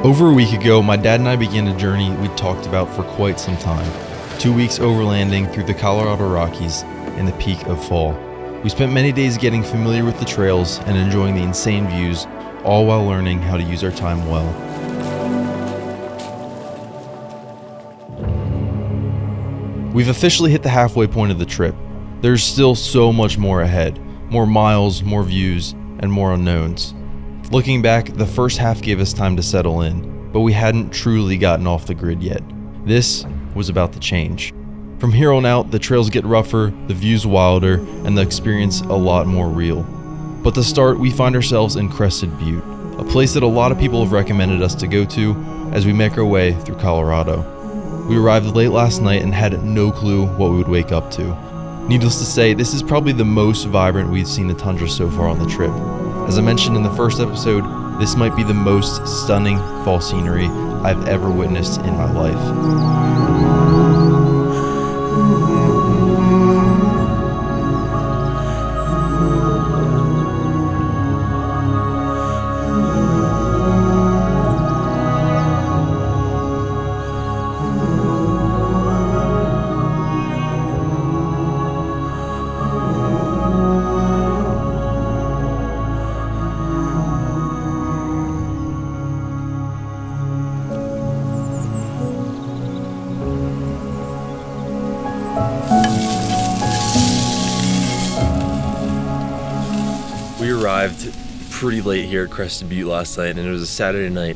Over a week ago, my dad and I began a journey we'd talked about for quite some time. 2 weeks overlanding through the Colorado Rockies in the peak of fall. We spent many days getting familiar with the trails and enjoying the insane views, all while learning how to use our time well. We've officially hit the halfway point of the trip. There's still so much more ahead. More miles, more views, and more unknowns. Looking back, the first half gave us time to settle in, but we hadn't truly gotten off the grid yet. This was about to change. From here on out, the trails get rougher, the views wilder, and the experience a lot more real. But to start, we find ourselves in Crested Butte, a place that a lot of people have recommended us to go to as we make our way through Colorado. We arrived late last night and had no clue what we would wake up to. Needless to say, this is probably the most vibrant we've seen the tundra so far on the trip. As I mentioned in the first episode, this might be the most stunning fall scenery I've ever witnessed in my life. We arrived pretty late here at Crested Butte last night, and it was a Saturday night.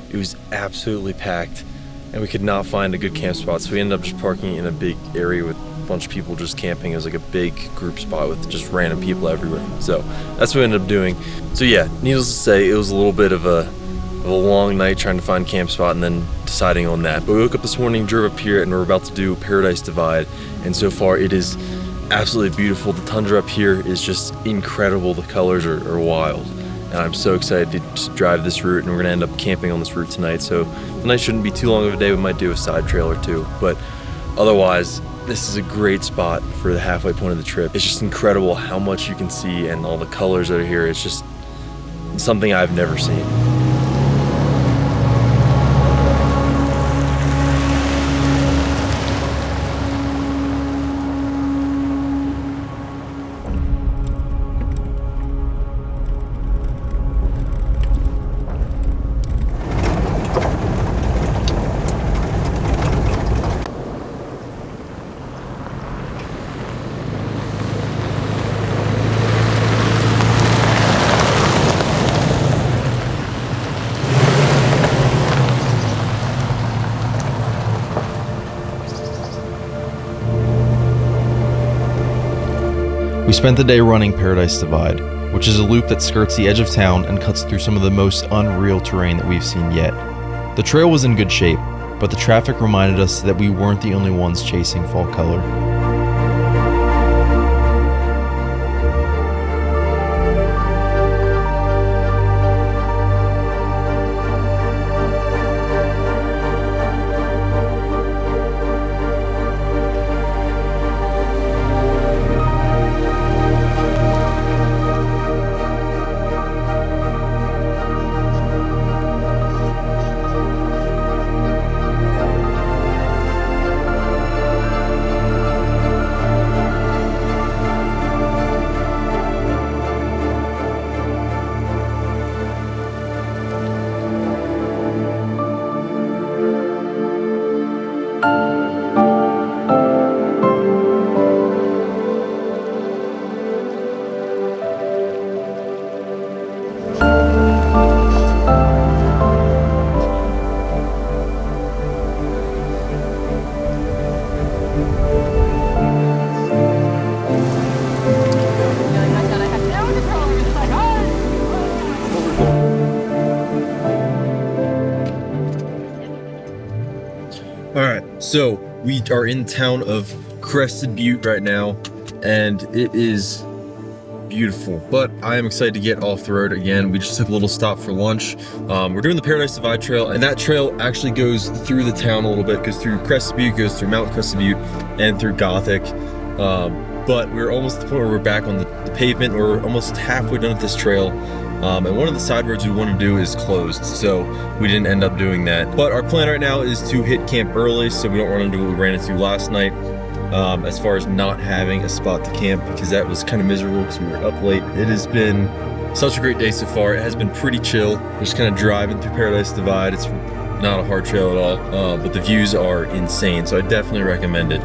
It was absolutely packed, and we could not find a good camp spot, so we ended up just parking in a big area with a bunch of people just camping. It was like a big group spot with just random people everywhere. So that's what we ended up doing. So yeah, needless to say, it was a little bit of a long night trying to find a camp spot and then deciding on that. But we woke up this morning, drove up here, and we're about to do Paradise Divide, and so far it is absolutely beautiful. The tundra up here is just incredible. The colors are wild, and I'm so excited to just drive this route, and we're gonna end up camping on this route tonight. So the night shouldn't be too long of a day. We might do a side trail or two, but otherwise this is a great spot for the halfway point of the trip. It's just incredible how much you can see and all the colors that are here. It's just something I've never seen. We spent the day running Paradise Divide, which is a loop that skirts the edge of town and cuts through some of the most unreal terrain that we've seen yet. The trail was in good shape, but the traffic reminded us that we weren't the only ones chasing fall color. So we are in the town of Crested Butte right now, and it is beautiful, but I am excited to get off the road again. We just took a little stop for lunch. We're doing the Paradise Divide trail, and that trail actually goes through the town a little bit, goes through Crested Butte, goes through Mount Crested Butte, and through Gothic. But we're almost at the point where we're back on the pavement. We're almost halfway done with this trail, and one of the side roads we want to do is closed, so we didn't end up doing that. But our plan right now is to hit camp early so we don't run into what we ran into last night, as far as not having a spot to camp, because that was kind of miserable because we were up late. It has been such a great day so far. It has been pretty chill. We're just kind of driving through Paradise Divide. It's not a hard trail at all, but the views are insane, so I definitely recommend it.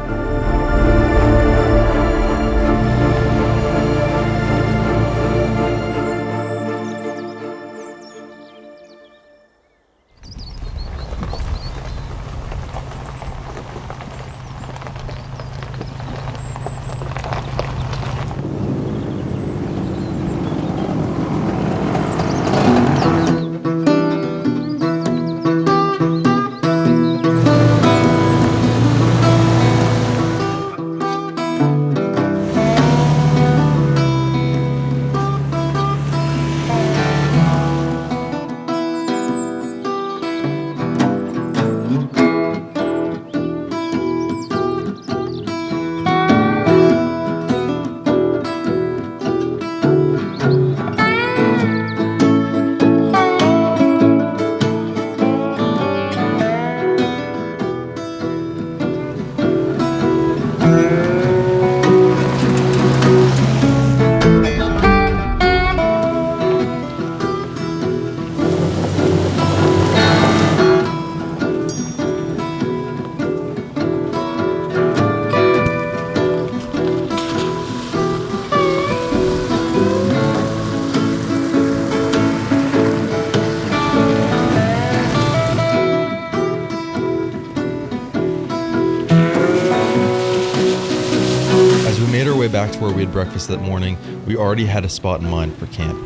Back to where we had breakfast that morning, we already had a spot in mind for camp.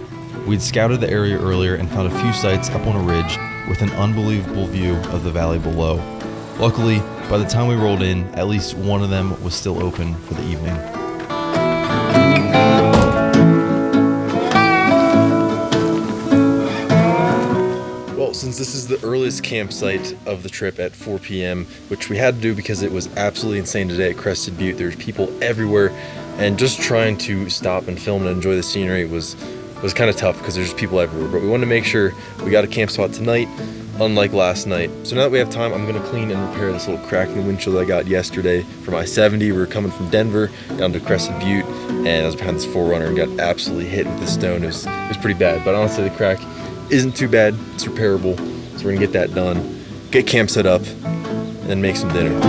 We'd scouted the area earlier and found a few sites up on a ridge with an unbelievable view of the valley below. Luckily, by the time we rolled in, at least one of them was still open for the evening. Well, since this is the earliest campsite of the trip at 4 p.m., which we had to do because it was absolutely insane today at Crested Butte. There's people everywhere, and just trying to stop and film and enjoy the scenery was kind of tough because there's just people everywhere. But we wanted to make sure we got a camp spot tonight, unlike last night. So now that we have time, I'm gonna clean and repair this little crack in the windshield I got yesterday from I-70. We were coming from Denver down to Crested Butte, and I was behind this 4Runner and got absolutely hit with the stone. It was pretty bad, but honestly the crack isn't too bad. It's repairable, so we're gonna get that done, get camp set up, and then make some dinner.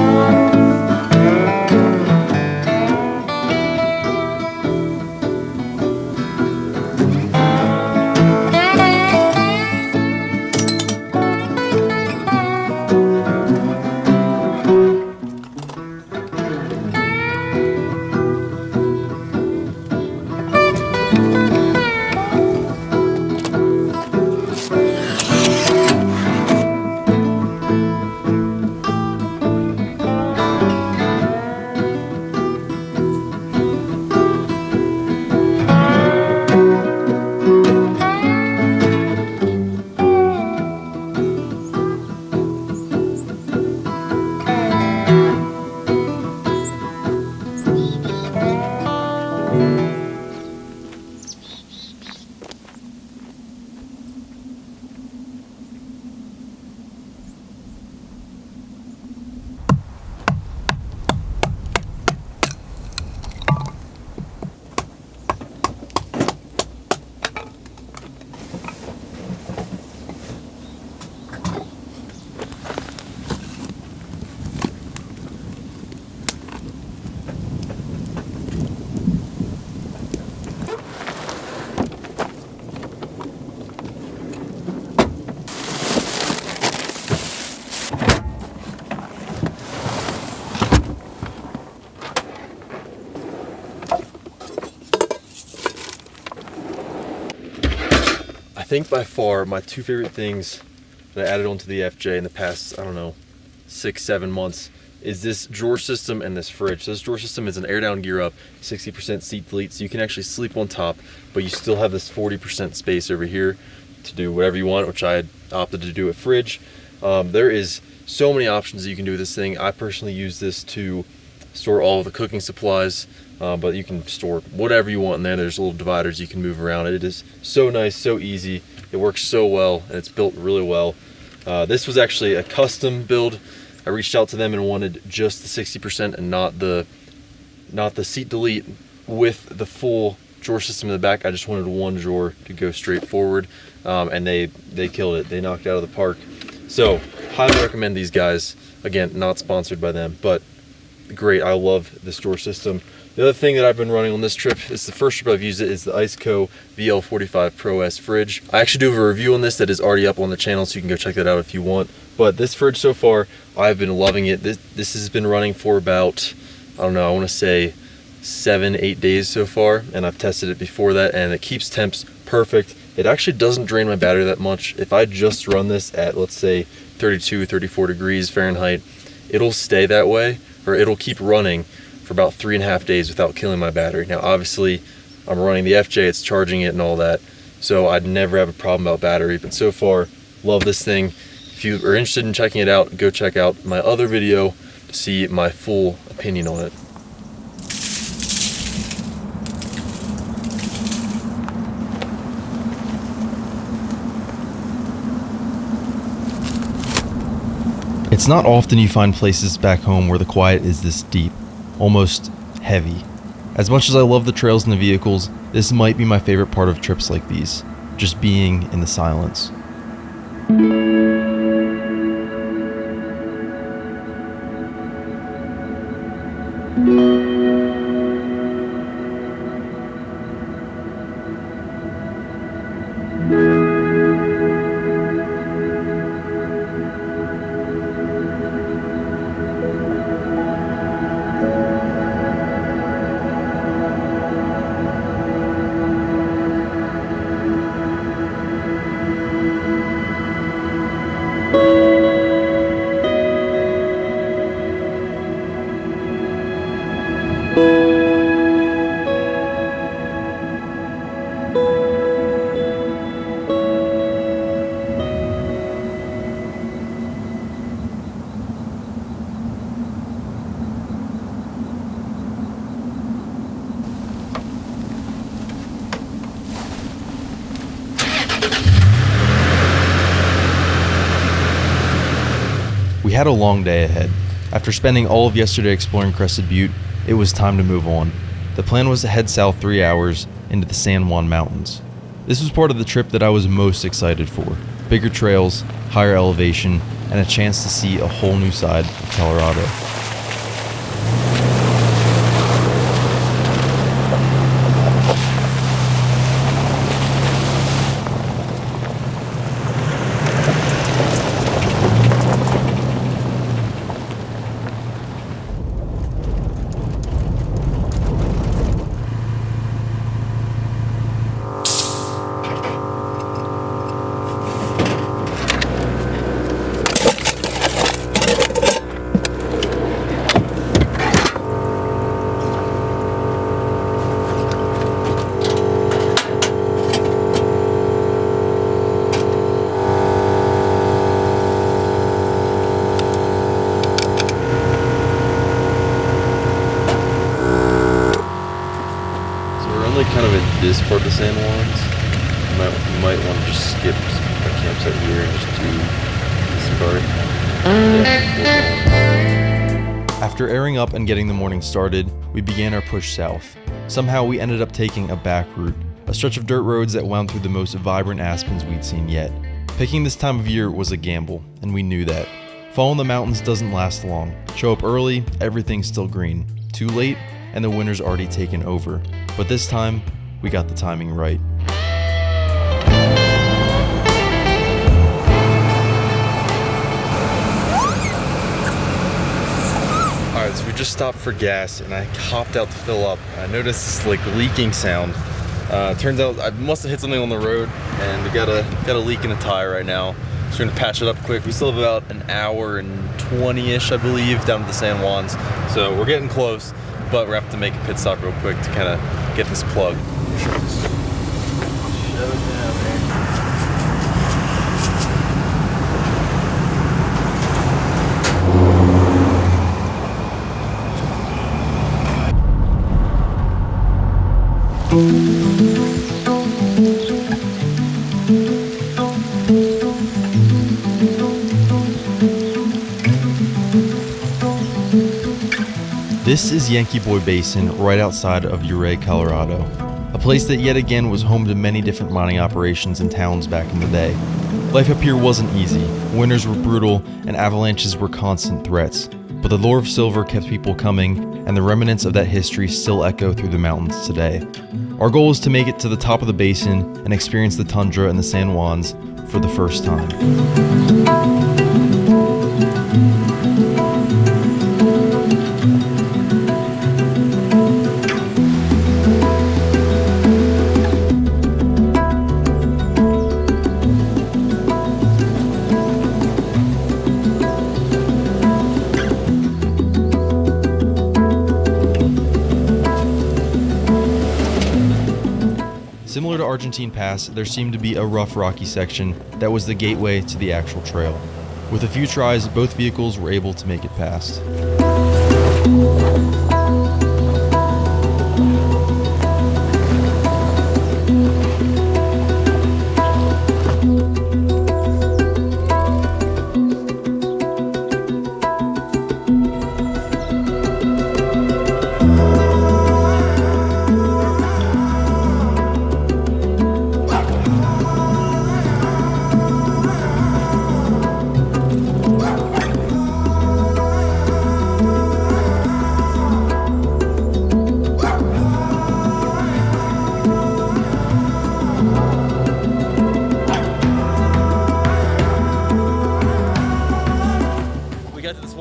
I think by far my two favorite things that I added onto the FJ in the past, I don't know, 6-7 months is this drawer system and this fridge. So this drawer system is an air down gear up, 60% seat delete, so you can actually sleep on top, but you still have this 40% space over here to do whatever you want, which I had opted to do a fridge. There is so many options that you can do with this thing. I personally use this to store all of the cooking supplies, but you can store whatever you want in there. There's little dividers you can move around. It is so nice, so easy. It works so well, and it's built really well. This was actually a custom build. I reached out to them and wanted just the 60% and not the seat delete with the full drawer system in the back. I just wanted one drawer to go straight forward, and they killed it. They knocked it out of the park. So highly recommend these guys. Again, not sponsored by them, but great. I love this drawer system. The other thing that I've been running on this trip, is the first trip I've used it, is the Iceco VL45 Pro S fridge. I actually do have a review on this that is already up on the channel, so you can go check that out if you want. But this fridge so far, I've been loving it. This has been running for about, I don't know, I want to say 7-8 days so far, and I've tested it before that, and it keeps temps perfect. It actually doesn't drain my battery that much. If I just run this at, let's say, 32, 34 degrees Fahrenheit, it'll stay that way, or it'll keep running for about 3.5 days without killing my battery. Now obviously I'm running the FJ, it's charging it and all that, so I'd never have a problem about battery. But so far, love this thing. If you are interested in checking it out, go check out my other video to see my full opinion on it. It's not often you find places back home where the quiet is this deep, almost heavy. As much as I love the trails and the vehicles, this might be my favorite part of trips like these, just being in the silence. We had a long day ahead. After spending all of yesterday exploring Crested Butte, it was time to move on. The plan was to head south 3 hours into the San Juan Mountains. This was part of the trip that I was most excited for. Bigger trails, higher elevation, and a chance to see a whole new side of Colorado. Kind of in this part of the San Juans, you might want to just skip a campsite here and just do this part. After airing up and getting the morning started, we began our push south. Somehow we ended up taking a back route, a stretch of dirt roads that wound through the most vibrant aspens we'd seen yet. Picking this time of year was a gamble, and we knew that. Fall in the mountains doesn't last long. Show up early, everything's still green. Too late, and the winter's already taken over. But this time, we got the timing right. Alright, so we just stopped for gas and I hopped out to fill up. I noticed this like leaking sound. Turns out I must have hit something on the road and we got a leak in the tire right now. So we're gonna patch it up quick. We still have about an hour and 20-ish, I believe, down to the San Juans. So we're getting close, but we're gonna have to make a pit stop real quick to kind of get this plug. Shut it down, man. This is Yankee Boy Basin right outside of Ouray, Colorado, a place that yet again was home to many different mining operations and towns back in the day. Life up here wasn't easy, winters were brutal, and avalanches were constant threats, but the lure of silver kept people coming, and the remnants of that history still echo through the mountains today. Our goal is to make it to the top of the basin and experience the tundra and the San Juans for the first time. Similar to Argentine Pass, there seemed to be a rough rocky section that was the gateway to the actual trail. With a few tries, both vehicles were able to make it past.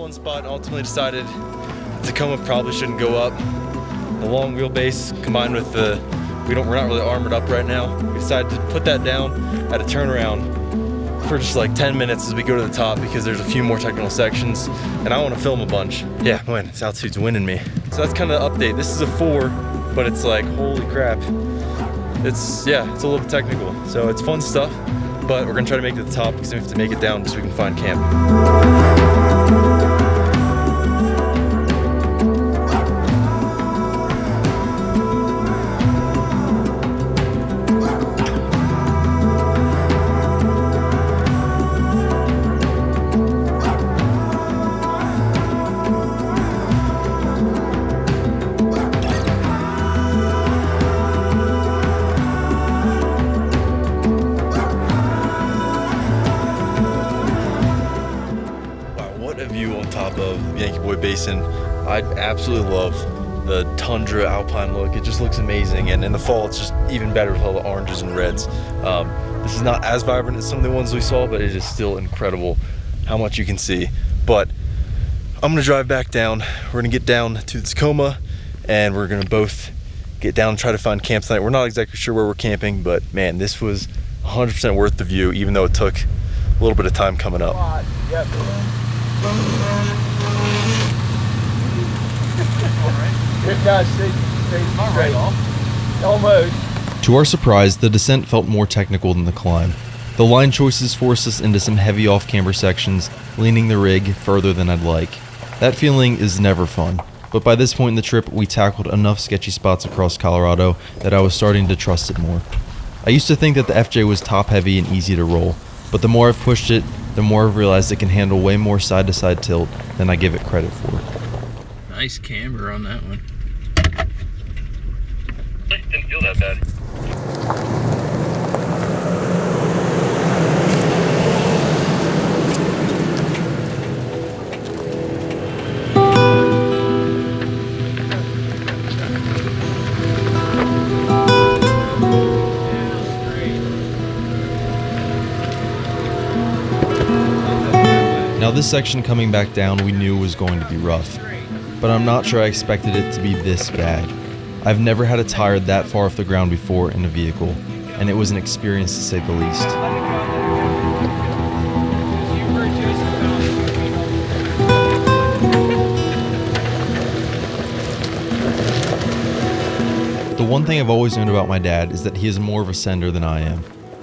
Spot and ultimately decided Tacoma probably shouldn't go up. The long wheelbase combined with the we're not really armored up right now. We decided to put that down at a turnaround for just like 10 minutes as we go to the top because there's a few more technical sections and I want to film a bunch. Yeah, man, this altitude's winning me. So that's kind of the update. This is a 4, but it's like, holy crap. It's a little bit technical. So it's fun stuff, but we're gonna try to make it to the top because we have to make it down so we can find camp. Of the Yankee Boy Basin. I absolutely love the tundra alpine look. It just looks amazing, and in the fall it's just even better with all the oranges and reds. This is not as vibrant as some of the ones we saw, but it is still incredible how much you can see. But I'm gonna drive back down. We're gonna get down to the Tacoma and we're gonna both get down and try to find camp tonight. We're not exactly sure where we're camping, but man, this was 100% worth the view, even though it took a little bit of time coming up. Yep. It does stay straight off. Almost. To our surprise, the descent felt more technical than the climb. The line choices forced us into some heavy off-camber sections, leaning the rig further than I'd like. That feeling is never fun, but by this point in the trip, we tackled enough sketchy spots across Colorado that I was starting to trust it more. I used to think that the FJ was top-heavy and easy to roll, but the more I've pushed it, the more I've realized it can handle way more side-to-side tilt than I give it credit for. Nice camber on that one. Didn't feel that bad. Now this section coming back down we knew was going to be rough, but I'm not sure I expected it to be this bad. I've never had a tire that far off the ground before in a vehicle, and it was an experience to say the least. The one thing I've always known about my dad is that he is more of a sender than I am,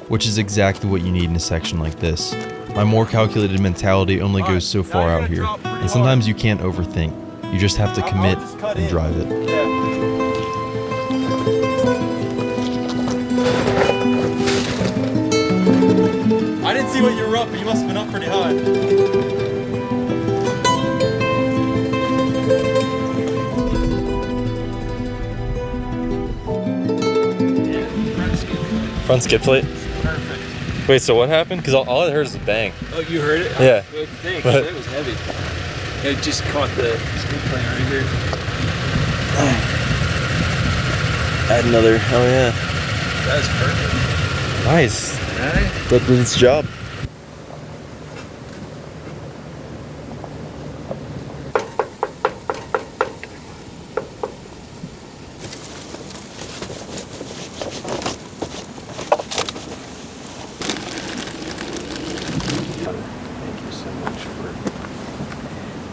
which is exactly what you need in a section like this. My more calculated mentality only goes so far out here, and sometimes you can't overthink. You just have to commit and drive it. I didn't see what you were up, but you must have been up pretty high. Front skid plate? Perfect. Wait, so what happened? Because all I heard is a bang. Oh, you heard it? Yeah. Good thing, But- it was heavy. It just caught the skid plate right here. Add another. Oh yeah. That was perfect. Nice. Right? That did its job. Thank you so much for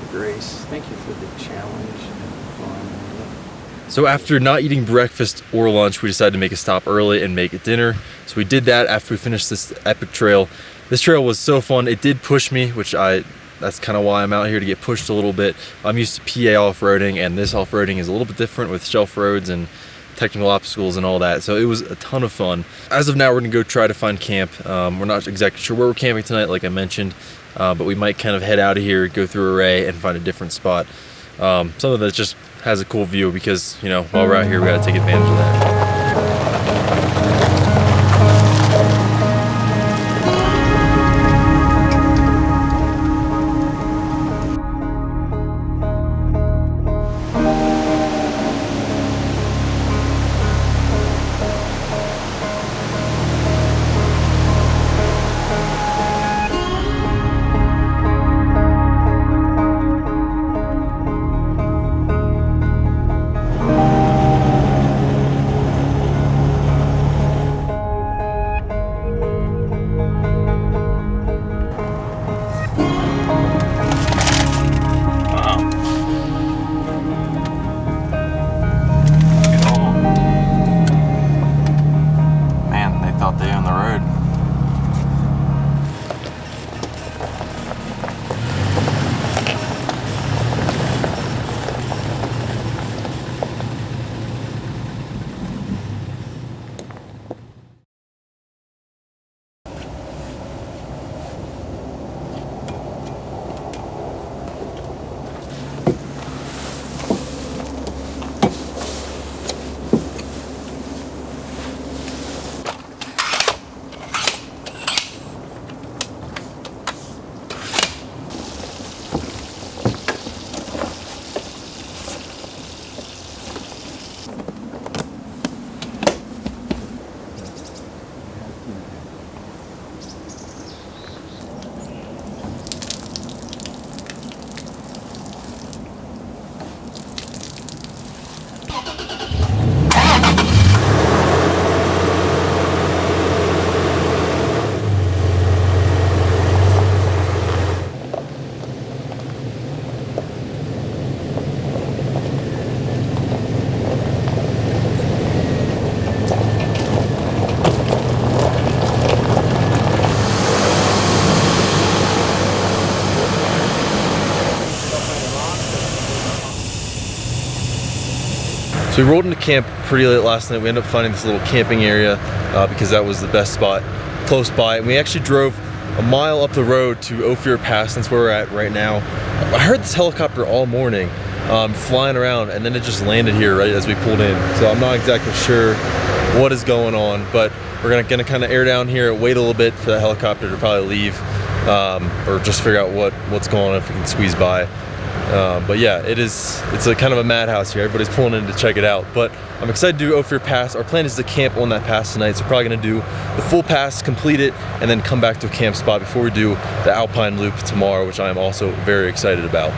the grace. Thank you for the challenge and the fun. So after not eating breakfast or lunch, we decided to make a stop early and make dinner. So we did that after we finished this epic trail. This trail was so fun. It did push me, that's kind of why I'm out here, to get pushed a little bit. I'm used to PA off-roading, and this off-roading is a little bit different with shelf roads and technical obstacles and all that. So it was a ton of fun. As of now, we're gonna go try to find camp. We're not exactly sure where we're camping tonight, like I mentioned, but we might kind of head out of here, go through Array, and find a different spot. Something that just has a cool view, because, you know, while we're out here, we gotta take advantage of that. So we rolled into camp pretty late last night. We ended up finding this little camping area because that was the best spot close by. And we actually drove a mile up the road to Ophir Pass. That's where we're at right now. I heard this helicopter all morning flying around, and then it just landed here right as we pulled in. So I'm not exactly sure what is going on, but we're gonna kind of air down here, wait a little bit for the helicopter to probably leave, or just figure out what's going on, if we can squeeze by. But yeah, it's a kind of a madhouse here. Everybody's pulling in to check it out. But I'm excited to do Ophir Pass. Our plan is to camp on that pass tonight, so we're probably gonna do the full pass, complete it, and then come back to a camp spot before we do the alpine loop tomorrow, which I am also very excited about.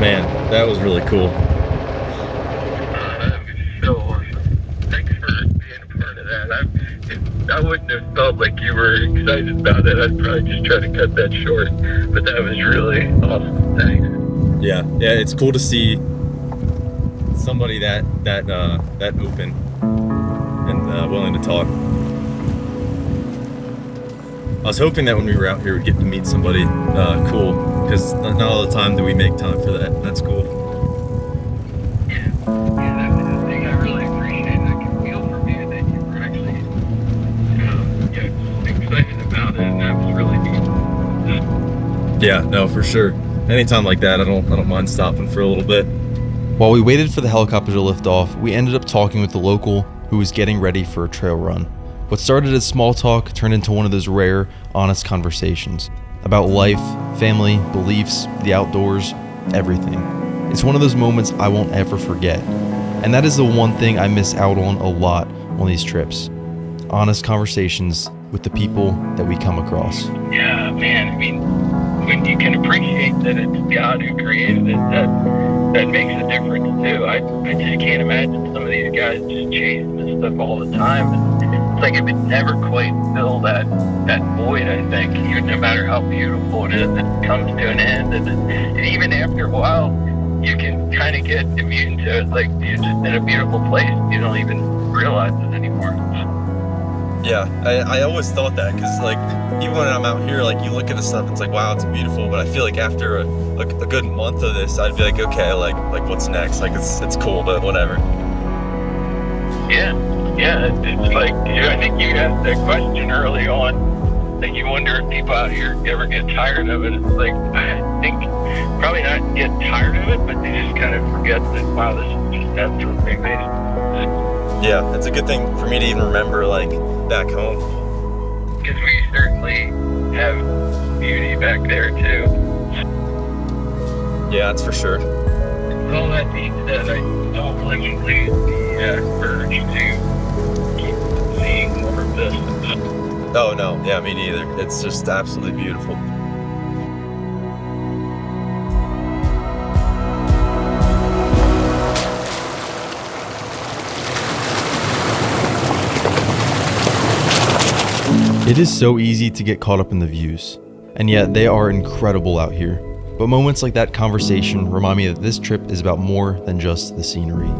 Man, that was really cool. So thanks for being a part of that. I wouldn't have felt like you were excited about it. I'd probably just try to cut that short, but that was really awesome. Thanks. Yeah, it's cool to see somebody that open and willing to talk. I was hoping that when we were out here we'd get to meet somebody cool, because not all the time do we make time for that. That's cool. Yeah, that was the thing I really appreciated. I could feel from you that you were actually excited about it, and that was really neat. Yeah, no, for sure. Anytime like that, I don't mind stopping for a little bit. While we waited for the helicopter to lift off, we ended up talking with the local who was getting ready for a trail run. What started as small talk turned into one of those rare, honest conversations about life, family, beliefs, the outdoors, everything. It's one of those moments I won't ever forget. And that is the one thing I miss out on a lot on these trips. Honest conversations with the people that we come across. Yeah, man. I mean, when you can appreciate that it's God who created it, that makes a difference too. I just can't imagine some of these guys just chasing this stuff all the time. And it's like it would never quite fill that void, I think. Even no matter how beautiful it is, it comes to an end. And even after a while, you can kind of get immune to it. Like, you're just in a beautiful place. You don't even realize it anymore. Yeah, I always thought that, because like even when I'm out here, like you look at the stuff, it's like, wow, it's beautiful. But I feel like after a good month of this, I'd be like, okay, like what's next? Like it's cool, but whatever. Yeah, it's like, I think you asked that question early on, that you wonder if people out here ever get tired of it. It's like, I think probably not get tired of it, but they just kind of forget that, wow, this is just absolutely amazing. Yeah, it's a good thing for me to even remember, like, back home. Because we certainly have beauty back there too. Yeah, that's for sure. All that being said, I hopefully won't lose the urge to keep seeing more of this. Oh no, yeah, me neither. It's just absolutely beautiful. It is so easy to get caught up in the views, and yet they are incredible out here. But moments like that conversation remind me that this trip is about more than just the scenery.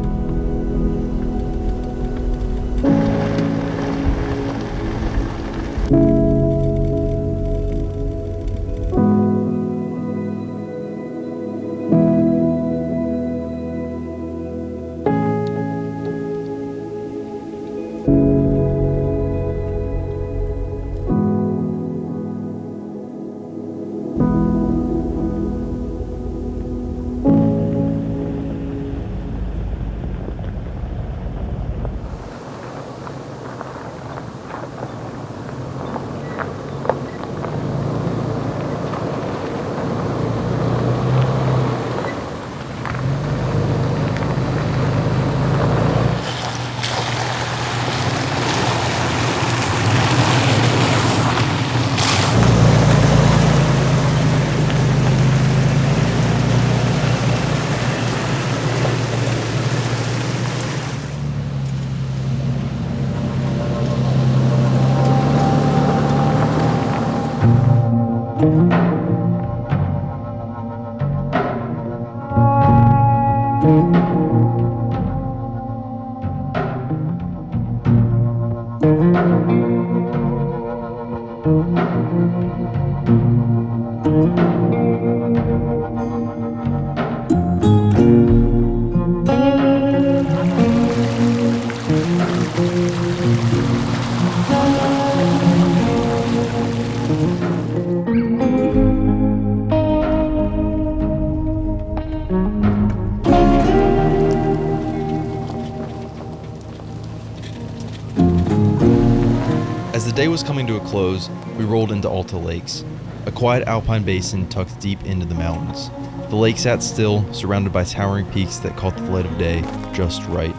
As the day was coming to a close, we rolled into Alta Lakes, a quiet alpine basin tucked deep into the mountains. The lake sat still, surrounded by towering peaks that caught the light of day just right.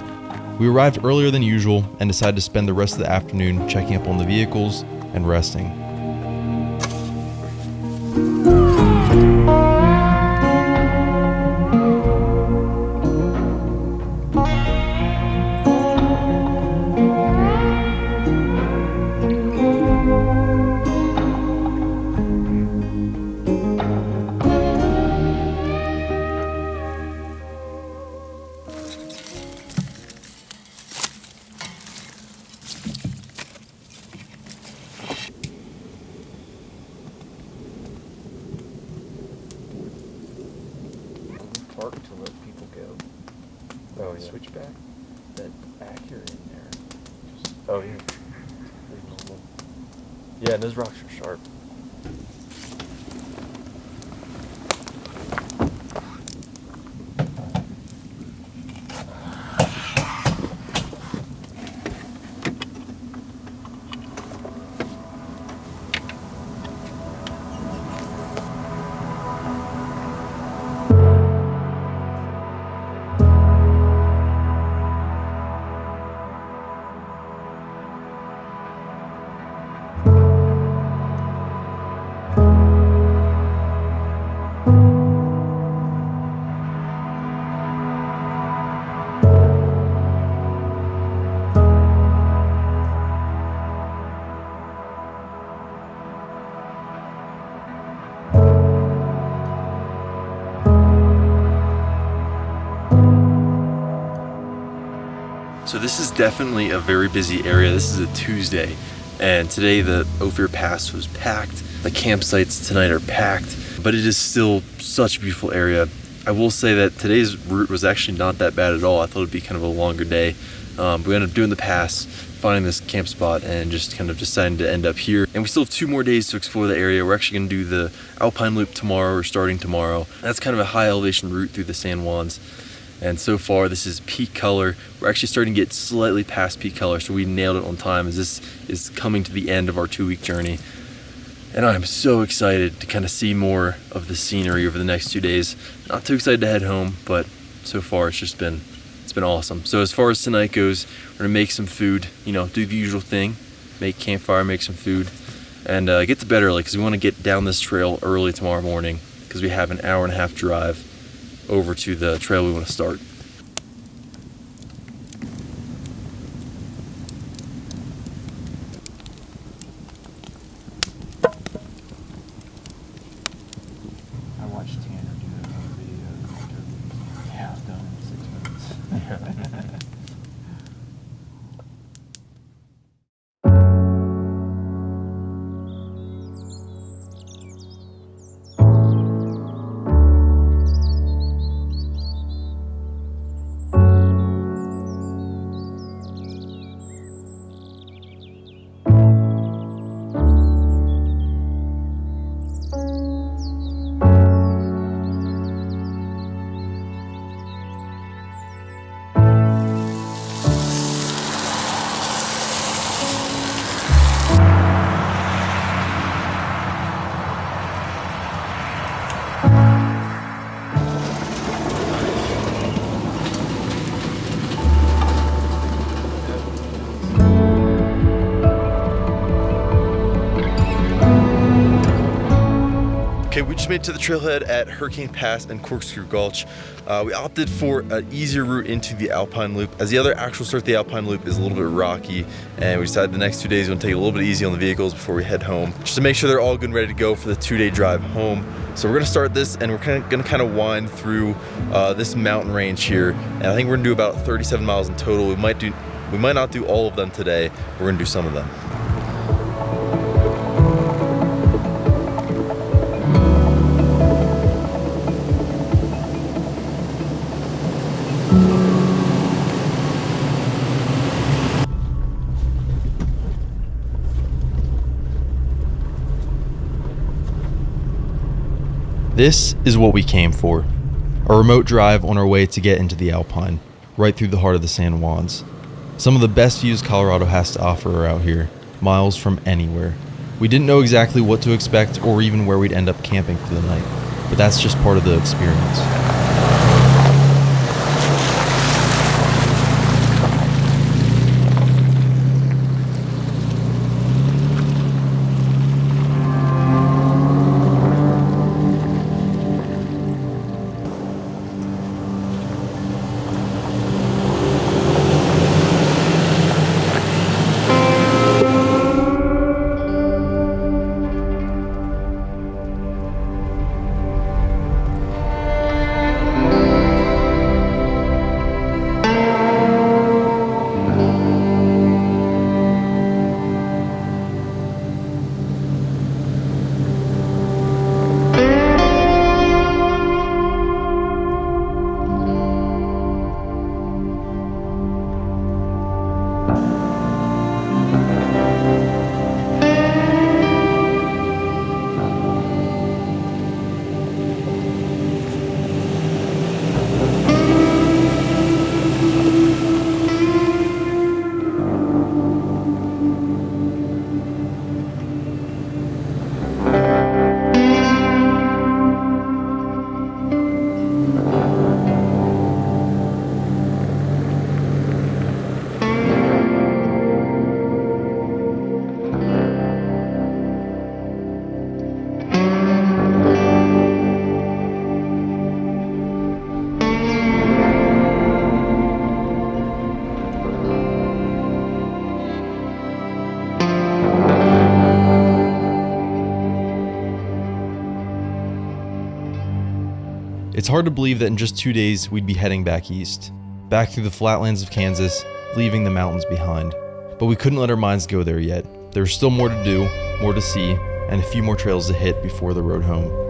We arrived earlier than usual and decided to spend the rest of the afternoon checking up on the vehicles and resting. Park to let people go. Oh, yeah. Switchback, that back here in there. Just Oh, yeah. pretty normal. Yeah, and those rocks are sharp. So this is definitely a very busy area. This is a Tuesday, and today the Ophir Pass was packed. The campsites tonight are packed, but it is still such a beautiful area. I will say that today's route was actually not that bad at all. I thought it'd be kind of a longer day. But we ended up doing the pass, finding this camp spot, and just kind of deciding to end up here. And we still have 2 more days to explore the area. We're actually gonna do the alpine loop tomorrow. We're starting tomorrow. That's kind of a high elevation route through the San Juans. And so far, this is peak color. We're actually starting to get slightly past peak color, so we nailed it on time as this is coming to the end of our 2-week journey. And I'm so excited to kind of see more of the scenery over the next 2 days. Not too excited to head home, but so far it's been awesome. So as far as tonight goes, we're gonna make some food, you know, do the usual thing, make campfire, make some food, and get to bed early because we want to get down this trail early tomorrow morning because we have an hour-and-a-half drive over to the trail we want to start. I watched Tanner do that one video. Yeah, it's done in 6 minutes. Okay, we just made it to the trailhead at Hurricane Pass and Corkscrew Gulch. We opted for an easier route into the Alpine Loop, as the other actual start of the Alpine Loop is a little bit rocky, and we decided the next 2 days we're gonna take it a little bit easy on the vehicles before we head home, just to make sure they're all good and ready to go for the 2-day drive home. So we're gonna start this, and we're gonna wind through this mountain range here, and I think we're gonna do about 37 miles in total. We might not do all of them today. We're gonna do some of them. This is what we came for. A remote drive on our way to get into the Alpine, right through the heart of the San Juans. Some of the best views Colorado has to offer are out here, miles from anywhere. We didn't know exactly what to expect or even where we'd end up camping for the night, but that's just part of the experience. It's hard to believe that in just 2 days we'd be heading back east, back through the flatlands of Kansas, leaving the mountains behind. But we couldn't let our minds go there yet. There was still more to do, more to see, and a few more trails to hit before the road home.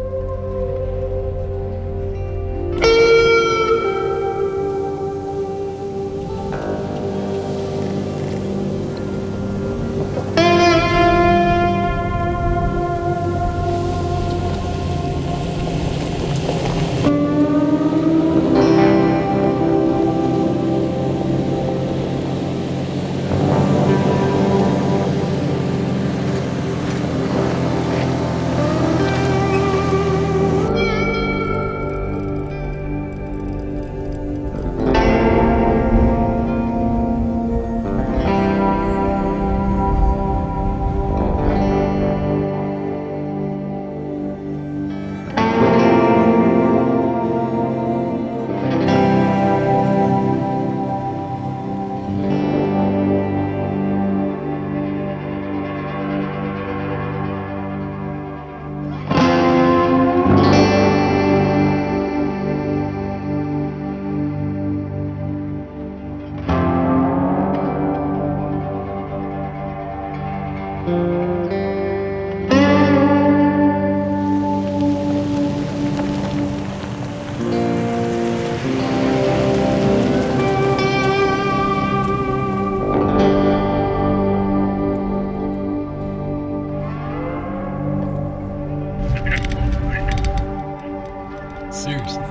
Seriously.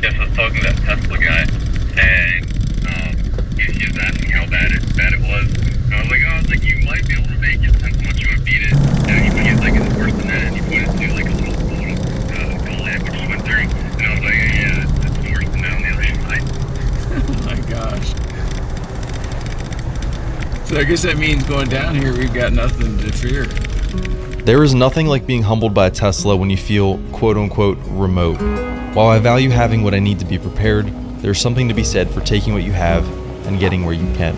Yes, I was talking to that Tesla guy, and he was asking how bad it was. And I was like, you might be able to make it, depends how much you want to beat it. And he was like, it's worse than that, and he pointed to like a little gully that we just went through. And I was like, yeah, it's worse than that on the other side. Oh my gosh. So I guess that means going down here, we've got nothing to fear. There is nothing like being humbled by a Tesla when you feel quote-unquote remote. While I value having what I need to be prepared, there's something to be said for taking what you have and getting where you can.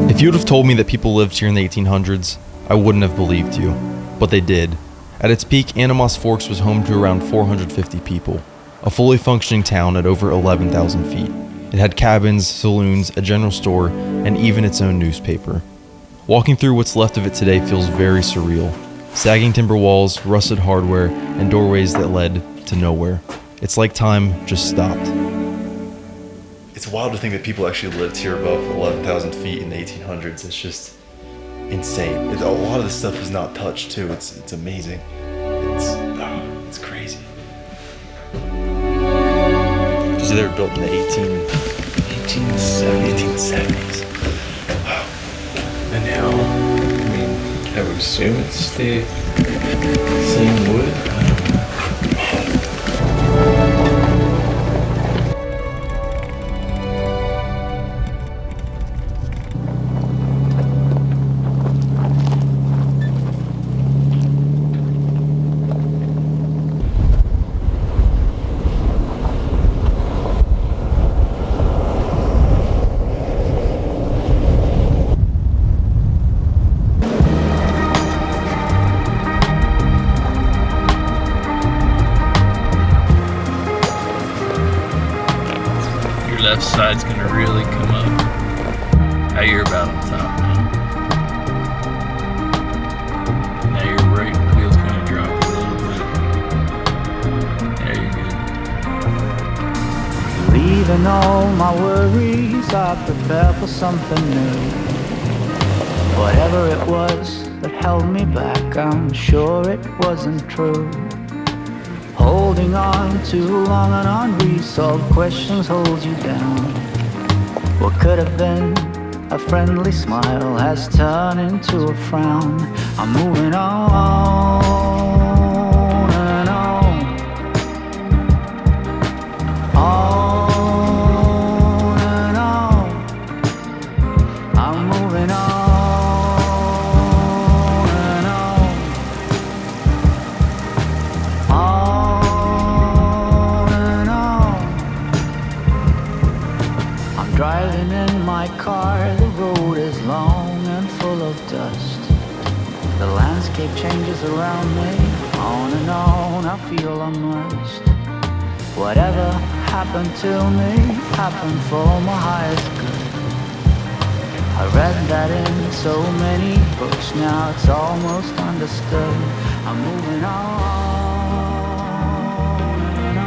If you would have told me that people lived here in the 1800s, I wouldn't have believed you, but they did. At its peak, Animas Forks was home to around 450 people, a fully functioning town at over 11,000 feet. It had cabins, saloons, a general store, and even its own newspaper. Walking through what's left of it today feels very surreal. Sagging timber walls, rusted hardware, and doorways that led to nowhere. It's like time just stopped. It's wild to think that people actually lived here above 11,000 feet in the 1800s. It's just insane. A lot of this stuff is not touched too. It's amazing. It's crazy. They were built in the 1870s. Wow. And now, I mean, I would assume it's the same wood. left side's gonna really come up. Now you're about on top now. Now your right wheel's gonna drop a little bit. There you're good. Leaving all my worries, I prepare for something new. Whatever it was that held me back, I'm sure it wasn't true. Holding on too long and unresolved questions hold you down. What could have been a friendly smile has turned into a frown. I'm moving on and on, on and on. I'm moving on and on, on and on. I'm driving in my car, the road is long and full of dust. The landscape changes around me, on and on, I feel I'm lost. Whatever happened to me, happened for my highest good. I read that in so many books, now it's almost understood. I'm moving on and on.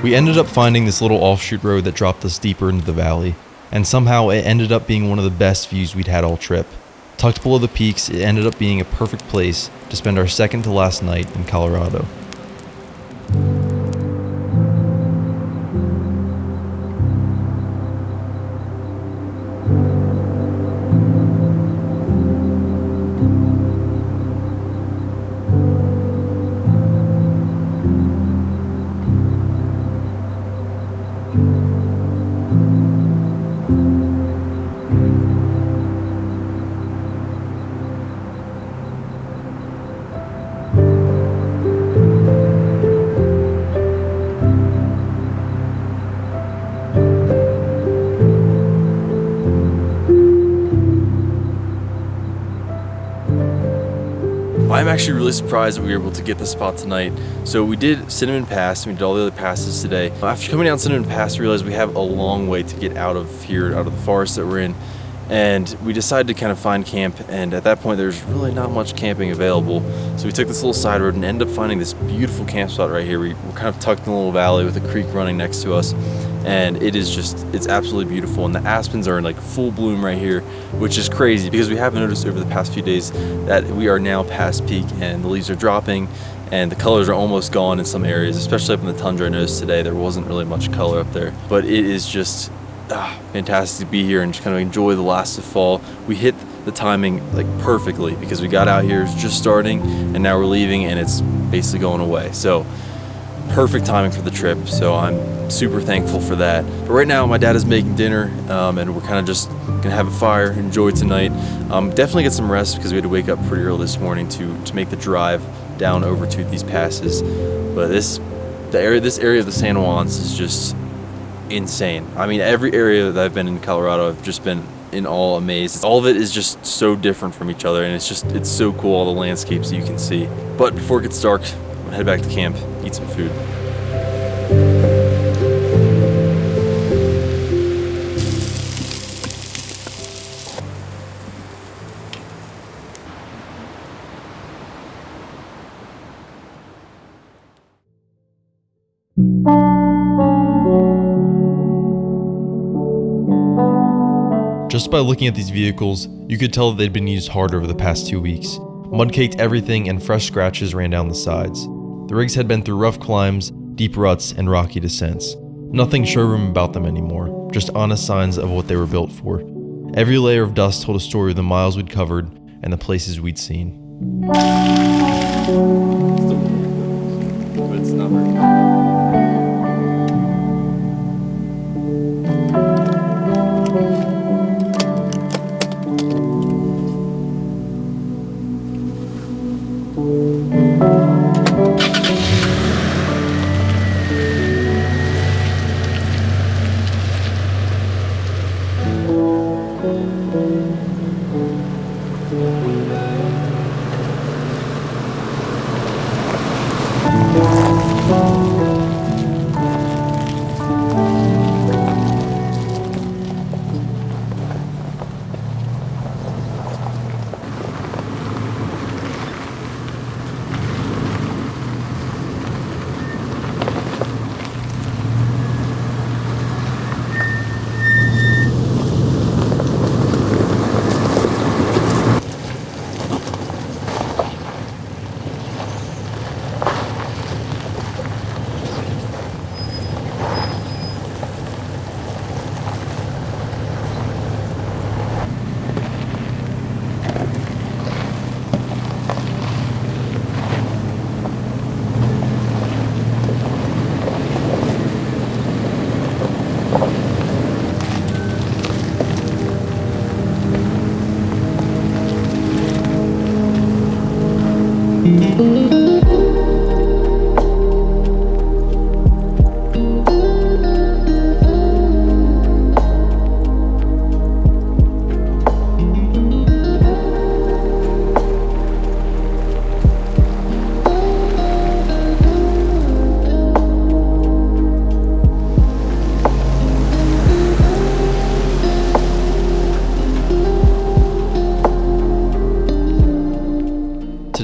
We ended up finding this little offshoot road that dropped us deeper into the valley, and somehow it ended up being one of the best views we'd had all trip. Tucked below the peaks, it ended up being a perfect place to spend our second to last night in Colorado. I'm actually really surprised that we were able to get this spot tonight. So we did Cinnamon Pass, and we did all the other passes today. After coming down Cinnamon Pass, we realized we have a long way to get out of here, out of the forest that we're in. And we decided to kind of find camp, and at that point there's really not much camping available. So we took this little side road and ended up finding this beautiful camp spot right here. We're kind of tucked in a little valley with a creek running next to us. And it is just, it's absolutely beautiful. And the aspens are in like full bloom right here, which is crazy because we have noticed over the past few days that we are now past peak and the leaves are dropping and the colors are almost gone in some areas, especially up in the tundra. I noticed today there wasn't really much color up there, but it is just fantastic to be here and just kind of enjoy the last of fall. We hit the timing like perfectly because we got out here, it's just starting, and now we're leaving and it's basically going away. So perfect timing for the trip, so I'm super thankful for that. But right now my dad is making dinner, and we're kind of just gonna have a fire, enjoy tonight, definitely get some rest because we had to wake up pretty early this morning to make the drive down over to these passes. But this area of the San Juans is just insane. I mean, every area that I've been in Colorado, I've just been in awe, amazed. All of it is just so different from each other, and it's so cool, all the landscapes that you can see. But before it gets dark, I'm gonna head back to camp, eat some food. Just by looking at these vehicles, you could tell that they'd been used hard over the past 2 weeks. Mud caked everything and fresh scratches ran down the sides. The rigs had been through rough climbs, deep ruts, and rocky descents. Nothing showroom about them anymore, just honest signs of what they were built for. Every layer of dust told a story of the miles we'd covered and the places we'd seen. But it's not very common.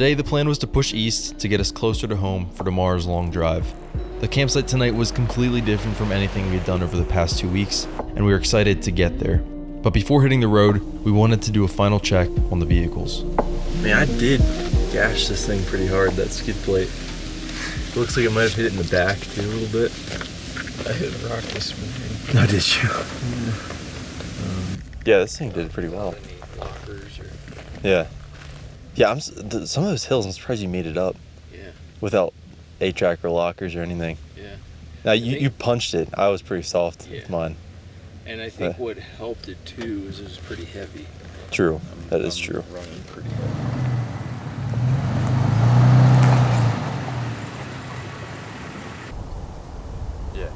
Today, the plan was to push east to get us closer to home for tomorrow's long drive. The campsite tonight was completely different from anything we had done over the past 2 weeks, and we were excited to get there. But before hitting the road, we wanted to do a final check on the vehicles. Man, I did gash this thing pretty hard, that skid plate. It looks like it might have hit it in the back too a little bit. I hit a rock this morning. Oh, did you? Yeah, this thing did pretty well. Any lockers or... Yeah. Yeah, some of those hills, I'm surprised you made it up. Yeah. Without 8-track or lockers or anything. Yeah. Now, you punched it. I was pretty soft with mine. And I think what helped it too is it was pretty heavy. True. That is true. Running pretty heavy. Yeah.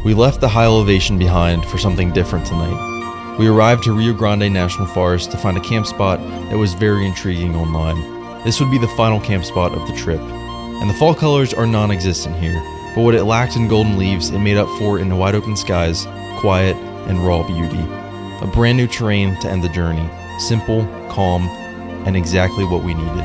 We left the high elevation behind for something different tonight. We arrived to Rio Grande National Forest to find a camp spot that was very intriguing online. This would be the final camp spot of the trip. And the fall colors are non-existent here, but what it lacked in golden leaves, it made up for in wide open skies, quiet, and raw beauty. A brand new terrain to end the journey. Simple, calm, and exactly what we needed.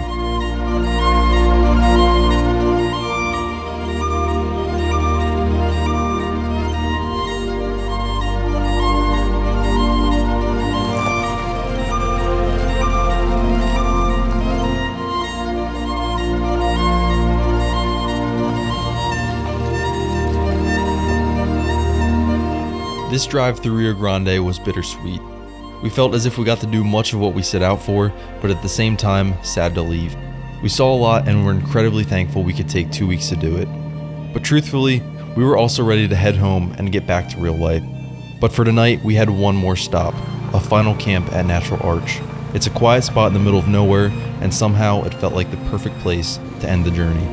This drive through Rio Grande was bittersweet. We felt as if we got to do much of what we set out for, but at the same time, sad to leave. We saw a lot and were incredibly thankful we could take 2 weeks to do it. But truthfully, we were also ready to head home and get back to real life. But for tonight, we had one more stop, a final camp at Natural Arch. It's a quiet spot in the middle of nowhere, and somehow it felt like the perfect place to end the journey.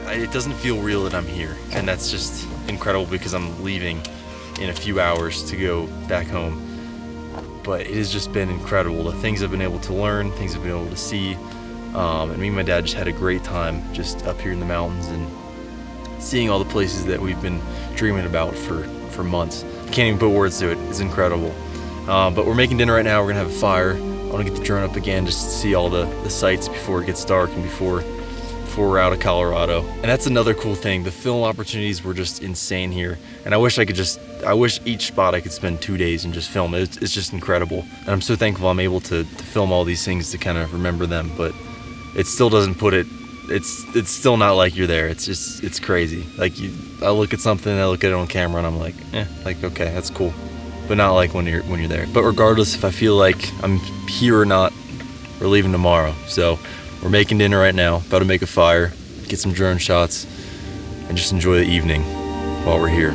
It doesn't feel real that I'm here, and that's just incredible because I'm leaving in a few hours to go back home. But it has just been incredible. The things I've been able to learn, things I've been able to see, and me and my dad just had a great time just up here in the mountains and seeing all the places that we've been dreaming about for months. Can't even put words to it. It's incredible. But we're making dinner right now. We're gonna have a fire. I want to get the drone up again just to see all the sights before it gets dark and before we're out of Colorado. And that's another cool thing. The film opportunities were just insane here. And I wish each spot I could spend 2 days and just film it. It's just incredible. And I'm so thankful I'm able to film all these things to kind of remember them, but it still doesn't put it, it's still not like you're there. It's crazy. Like I look at something, I look at it on camera and I'm like, okay, that's cool. But not like when you're there. But regardless if I feel like I'm here or not, we're leaving tomorrow. So we're making dinner right now, about to make a fire, get some drone shots, and just enjoy the evening while we're here.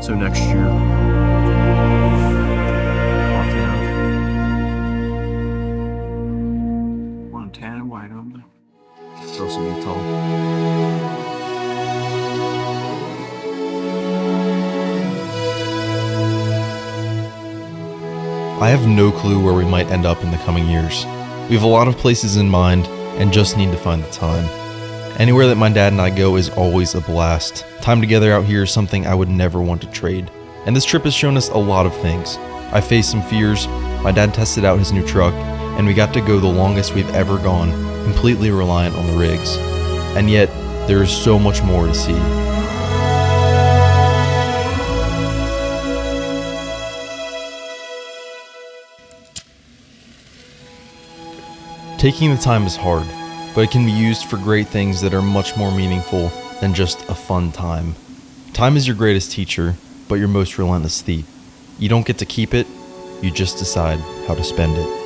So next year, Montana, Wyoming. It's also Utah. I have no clue where we might end up in the coming years. We have a lot of places in mind and just need to find the time. Anywhere that my dad and I go is always a blast. Time together out here is something I would never want to trade. And this trip has shown us a lot of things. I faced some fears, my dad tested out his new truck, and we got to go the longest we've ever gone, completely reliant on the rigs. And yet, there is so much more to see. Taking the time is hard, but it can be used for great things that are much more meaningful than just a fun time. Time is your greatest teacher, but your most relentless thief. You don't get to keep it, you just decide how to spend it.